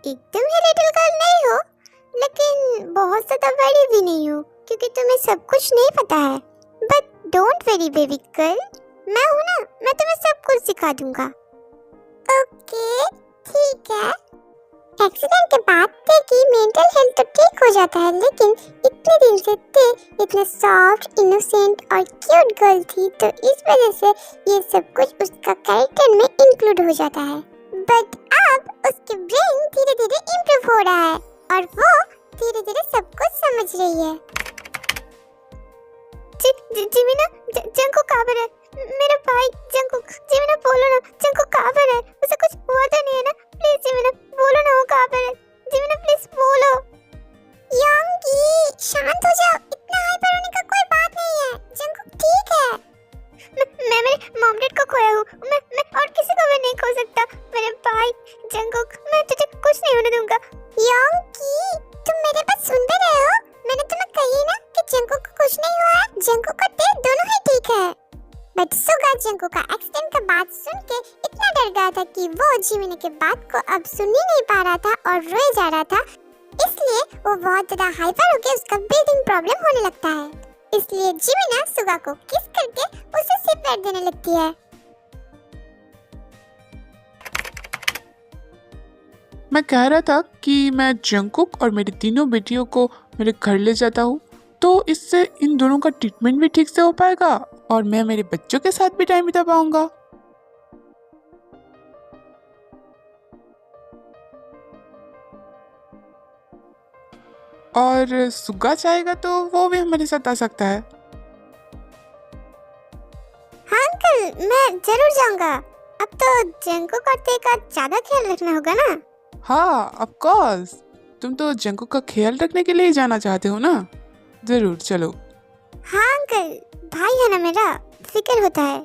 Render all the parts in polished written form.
एकदम ही little girl नहीं हो, लेकिन बहुत ज़्यादा बड़ी भी नहीं हो, क्योंकि तुम्हें सब कुछ नहीं पता है। But don't very baby girl, मैं हूँ ना, मैं तुम्हें सब कुछ सिखा दूंगा। ओके ठीक है। एक्सीडेंट के बाद ते की मेंटल हेल्थ तो ठीक हो जाता है, लेकिन इतने दिन से ते इतना सॉफ्ट, इनोसेंट और क्यूट गर्ल थी, तो इस वजह से ये सब कुछ उसका कैरेक्टर में इंक्लूड हो जाता है। बट अब उसके ब्रेन धीरे धीरे इम्प्रूव हो रहा है और वो धीरे धीरे सब कुछ समझ रही है। जिमिना, जंगकुक कहाँ पर है? मेरा भाई जंगकुक, जिमिना बोलो ना, जंगकुक कहाँ पर है? उसे कुछ हुआ तो नहीं है ना? प्लीज जिमिना बोलो ना, वो कहाँ पर है? जिमिना प्लीज बोलो। योंगी शांत हो जाओ, इतना हाइपर होने का कोई बात नहीं है, जंगकुक ठीक है। मैं मेरे मॉम डैड को खोया हूँ, मैं और किसी को भी नहीं खो सकता। मेरे भाई जंगकुक, मैं तुझे कुछ नहीं होने दूंगा। योंगी तुम मेरे बात सुन भी रहे हो? मैंने तुम्हें कही ना कि जंगकुक को कुछ नहीं हुआ है, जंगकुक और ते दोनों ही ठीक है। बट सुगा जंगकुक का एक्सीडेंट का बात सुन के इतना डर गया था कि वो जिमिना के बात को अब सुन ही नहीं पा रहा था और रोए जा रहा था। इसलिए वो बहुत ज्यादा हाइपर होकर उसका ब्रीदिंग प्रॉब्लम होने लगता है। इसलिए जिमिना सुगा को किस करके उसे सिर पैर देने लगती है। मैं कह रहा था कि मैं जंगकुक और मेरी तीनों बेटियों को मेरे घर ले जाता हूँ, तो इससे इन दोनों का ट्रीटमेंट भी ठीक से हो पाएगा और मैं मेरे बच्चों के साथ भी टाइम बिता पाऊंगा। और सुगा चाहेगा तो वो भी हमारे साथ आ सकता है। हाँ अंकल, मैं जरूर जाऊंगा। अब तो जंगकुक और ते का ज्यादा ख्याल रखना होगा ना? हाँ ऑफ कोर्स, तुम तो जंगकुक का ख्याल रखने के लिए ही जाना चाहते हो ना? जरूर चलो। हाँ अंकल, भाई है ना मेरा, फिक्र होता है।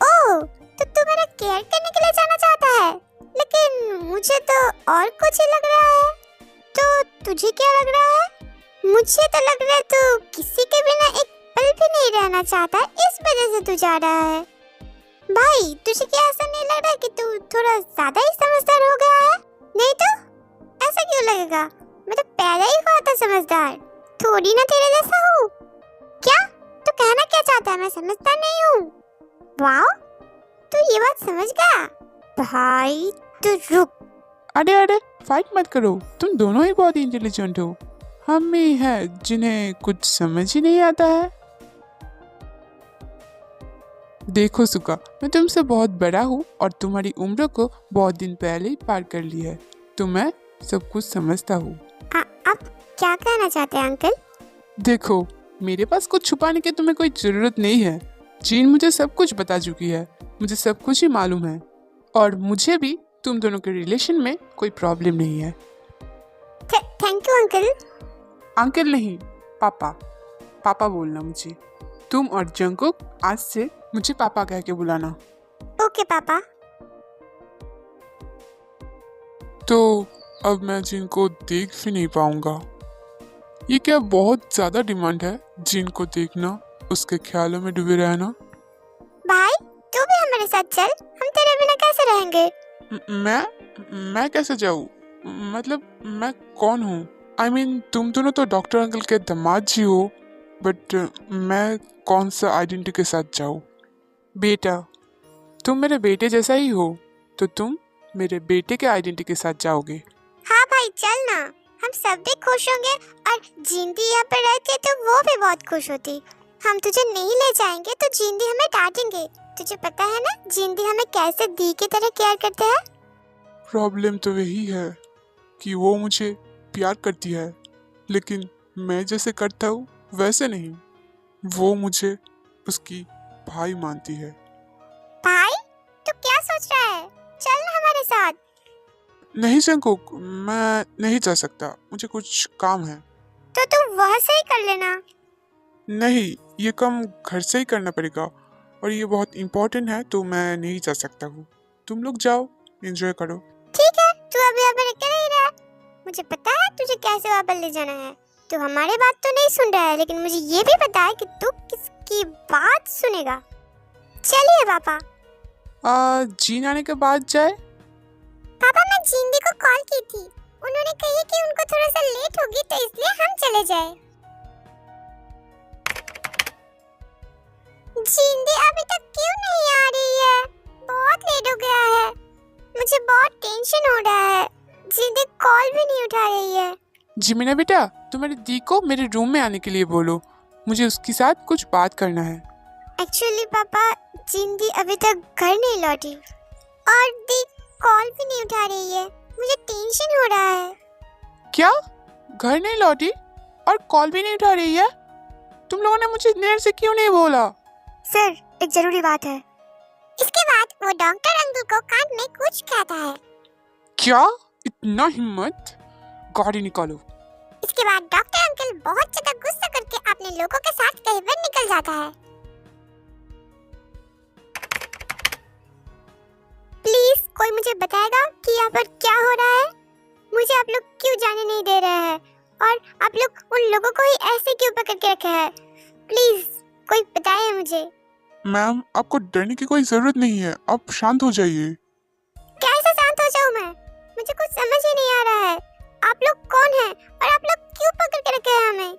ओह, तो तू मेरा केयर करने के लिए जाना चाहता है, लेकिन मुझे तो और कुछ ही लग रहा है। तो तुझे क्या लग रहा है? मुझे तो लग रहा है तू किसी के बिना एक पल भी नहीं रहना चाहता, इस वजह से तू जा रहा है। भाई तुझे क्या ऐसा नहीं लग रहा है कि तू थोड़ा ज्यादा ही समझदार हो गया है? नहीं तो ऐसा क्यों लगेगा? मैं तो पैदा ही हुआ था समझदार, थोड़ी ना तेरे जैसा हूँ। क्या तू कहना क्या चाहता है? मैं समझदार नहीं हूँ? वाओ, तू ये बात समझ गया। भाई तू रुक। अरे अरे फाइट मत करो, तुम दोनों ही बहुत इंटेलिजेंट हो। हम ही हैं जिन्हें कुछ समझ ही नहीं आता है। देखो सुगा, मैं तुमसे बहुत बड़ा हूँ और तुम्हारी उम्र को बहुत दिन पहले ही पार कर ली है, तो मैं सब कुछ समझता हूँ। आप क्या कहना चाहते हैं अंकल? देखो, मेरे पास कुछ छुपाने की तुम्हें कोई जरूरत नहीं है। जीन मुझे सब कुछ बता चुकी है, मुझे सब कुछ ही मालूम है और मुझे भी तुम दोनों के रिलेशन में कोई प्रॉब्लम नहीं है। Thank you uncle. अंकल नहीं, पापा। पापा बोलना मुझे। तुम और जंगकुक आज से मुझे पापा कह के बुलाना। ओके पापा। तो अब मैं जिन को देख भी नहीं पाऊंगा। ये क्या बहुत ज्यादा डिमांड है, जिन को देखना, उसके ख्यालों में डूबे रहना। भाई तू भी हमारे साथ चल, हम तेरे बिना कैसे रहेंगे? मैं कैसे जाऊँ? मतलब मैं कौन हूँ? I mean, तुम दोनों तो डॉक्टर अंकल के दामाद जी हो, बट मैं कौन सा आइडेंटिटी के साथ जाऊँ? बेटा, तुम मेरे बेटे जैसा ही हो, तो तुम मेरे बेटे के आइडेंटिटी के साथ जाओगे। हाँ भाई चल ना, हम सब भी खुश होंगे और जिंदी यहाँ पे रहती तो वो भी बहुत खुश होती। हम तुझे नहीं ले जाएंगे तो जिंदी हमें डांटेंगे। तुझे पता है ना जिंदी हमें कैसे दी की तरह केयर करते हैं। प्रॉब्लम तो यही है कि वो मुझे प्यार करती है, लेकिन मैं जैसे करता हूँ वैसे नहीं। वो मुझे उसकी भाई मानती है। भाई तू क्या सोच रहा है? चल ना हमारे साथ। नहीं जंगकुक, मैं नहीं जा सकता, मुझे कुछ काम है। तो तू वहाँ से ही कर लेना। नहीं, ये काम घर से ही करना पड़ेगा और ये बहुत इम्पोर्टेंट है, तो मैं नहीं जा सकता हूँ। तुम लोग जाओ, एंजॉय करो। ठीक है, तू अभी यहाँ पे रह ही रहा। मुझे पता है तुझे कैसे वहाँ पर ले जाना है। तू हमारी बात तो नहीं सुन रहा है, लेकिन मुझे ये भी पता है कि तू किसकी बात सुनेगा। चलिए पापा। जीन आने के बाद जाए। पापा मैं जिंदी को कॉल की थी, जिमिना बेटा, तुम्हारी दी को मेरे रूम में आने के लिए बोलो, मुझे उसके साथ कुछ बात करना है। एक्चुअली पापा, जिंदी अभी तक घर नहीं लौटी और दी कॉल भी नहीं उठा रही है। मुझे टेंशन हो रहा है। क्या? घर नहीं लौटी और कॉल भी नहीं उठा रही है? तुम लोगों ने मुझे देर से क्यों नहीं बोला? सर, एक जरूरी बात है। इसके बाद वो डॉक्टर अंकल को कान में कुछ कहता है। क्या? इतना हिम्मत? गाड़ी निकालो। इसके बाद डॉक्टर अंकल बहुत ज्यादा गुस्सा करके अपने लोगों के साथ कहीं पर निकल जाता है। प्लीज कोई मुझे बताएगा कि यहाँ पर क्या हो रहा है? मुझे आप लोग क्यों जाने नहीं दे रहे हैं और आप लोग उन लोगों को ही ऐसे क्यों पकड़ के रखे हैं? प्लीज कोई बताए मुझे। मैम, आपको डरने की कोई जरूरत नहीं है, आप शांत हो जाइए। कैसे शांत हो जाऊं मैं? मुझे कुछ समझ ही नहीं आ रहा है। आप लोग कौन हैं और आप लोग क्यों पकड़ के रखे हैं हमें?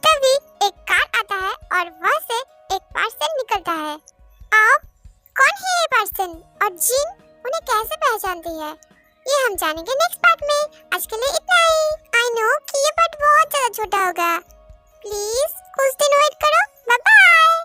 तभी एक कार आता है और वहां से एक पार्सल निकलता है। आप कौन है ये पार्सल और जिन उन्हें कैसे पहचानती है, ये हम जानेंगे नेक्स्ट पार्ट में। आज के लिए इतना ही। आई नो कि ये पार्ट बहुत ज्यादा छोटा होगा, प्लीज कुछ दिन वेट करो।